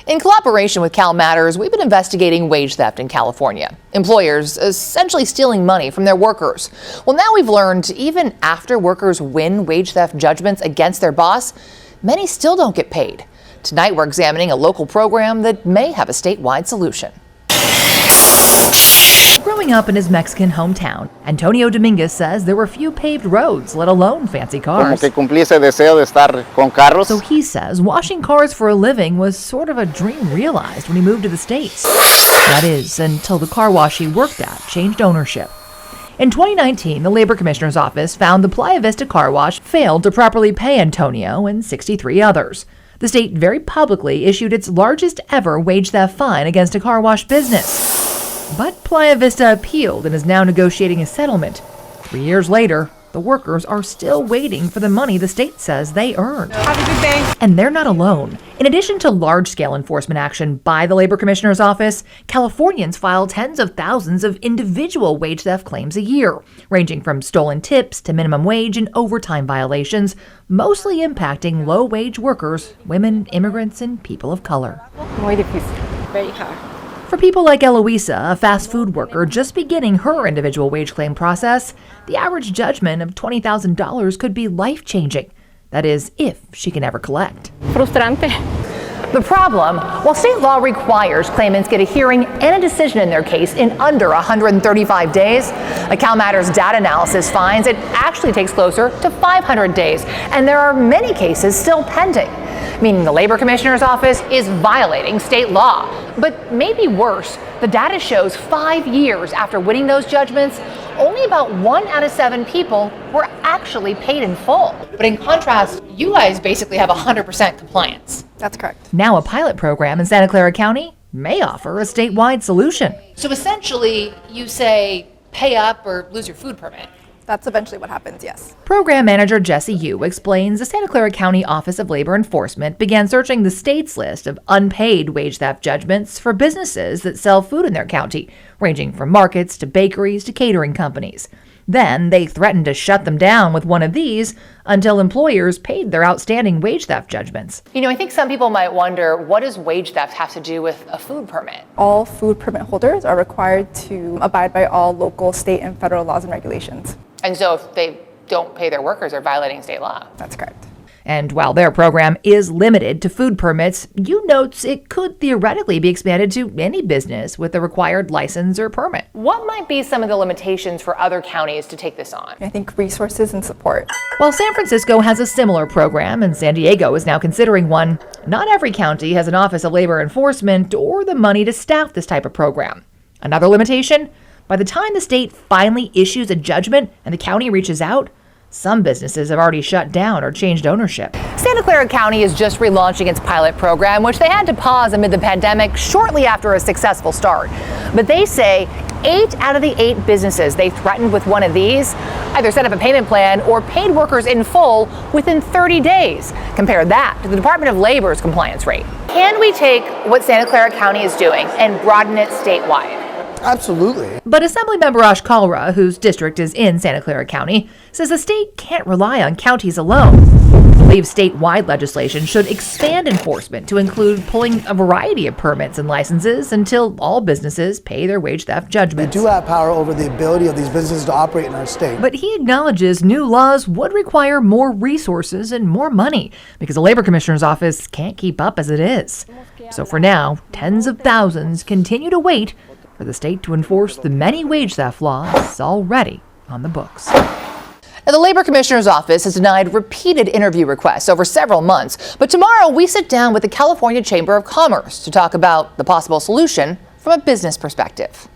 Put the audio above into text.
In collaboration with Cal Matters, we've been investigating wage theft in California. Employers essentially stealing money from their workers. Well, now we've learned even after workers win wage theft judgments against their boss, many still don't get paid. Tonight, we're examining a local program that may have a statewide solution. Growing up in his Mexican hometown, Antonio Dominguez says there were few paved roads, let alone fancy cars. Como que cumplí ese deseo de estar con carros. So he says washing cars for a living was sort of a dream realized when he moved to the States. That is, until the car wash he worked at changed ownership. In 2019, the Labor Commissioner's Office found the Playa Vista car wash failed to properly pay Antonio and 63 others. The state very publicly issued its largest ever wage theft fine against a car wash business. But Playa Vista appealed and is now negotiating a settlement. 3 years later, the workers are still waiting for the money the state says they earned. Have a good day. And they're not alone. In addition to large-scale enforcement action by the Labor Commissioner's Office, Californians file tens of thousands of individual wage theft claims a year, ranging from stolen tips to minimum wage and overtime violations, mostly impacting low-wage workers, women, immigrants, and people of color. Muy difícil. Very hard. For people like Eloisa, a fast food worker just beginning her individual wage claim process, the average judgment of $20,000 could be life-changing. That is, if she can ever collect. Frustrante. The problem, while state law requires claimants get a hearing and a decision in their case in under 135 days, a Cal Matters data analysis finds it actually takes closer to 500 days, and there are many cases still pending, meaning the Labor Commissioner's Office is violating state law. But maybe worse, the data shows 5 years after winning those judgments, only about 1 out of 7 people were actually paid in full. But in contrast, you guys basically have 100% compliance. That's correct. Now a pilot program in Santa Clara County may offer a statewide solution. So essentially, you say pay up or lose your food permit. That's eventually what happens, yes. Program manager Jesse Yu explains the Santa Clara County Office of Labor Enforcement began searching the state's list of unpaid wage theft judgments for businesses that sell food in their county, ranging from markets to bakeries to catering companies. Then they threatened to shut them down with one of these until employers paid their outstanding wage theft judgments. You know, I think some people might wonder, what does wage theft have to do with a food permit? All food permit holders are required to abide by all local, state, and federal laws and regulations. And so if they don't pay their workers, they're violating state law. That's correct. And while their program is limited to food permits, Yu notes it could theoretically be expanded to any business with a required license or permit. What might be some of the limitations for other counties to take this on? I think resources and support. While San Francisco has a similar program and San Diego is now considering one, not every county has an Office of Labor Enforcement or the money to staff this type of program. Another limitation? By the time the state finally issues a judgment and the county reaches out, some businesses have already shut down or changed ownership. Santa Clara County is just relaunching its pilot program, which they had to pause amid the pandemic shortly after a successful start. But they say 8 out of the 8 businesses they threatened with one of these either set up a payment plan or paid workers in full within 30 days. Compare that to the Department of Labor's compliance rate. Can we take what Santa Clara County is doing and broaden it statewide? Absolutely. But Assemblymember Clara, whose district is in Santa Clara County, says the state can't rely on counties alone. Believes statewide legislation should expand enforcement to include pulling a variety of permits and licenses until all businesses pay their wage theft judgments. We do have power over the ability of these businesses to operate in our state. But he acknowledges new laws would require more resources and more money because the Labor Commissioner's Office can't keep up as it is. So for now, tens of thousands continue to wait for the state to enforce the many wage theft laws already on the books. Now, the Labor Commissioner's Office has denied repeated interview requests over several months. But tomorrow we sit down with the California Chamber of Commerce to talk about the possible solution from a business perspective.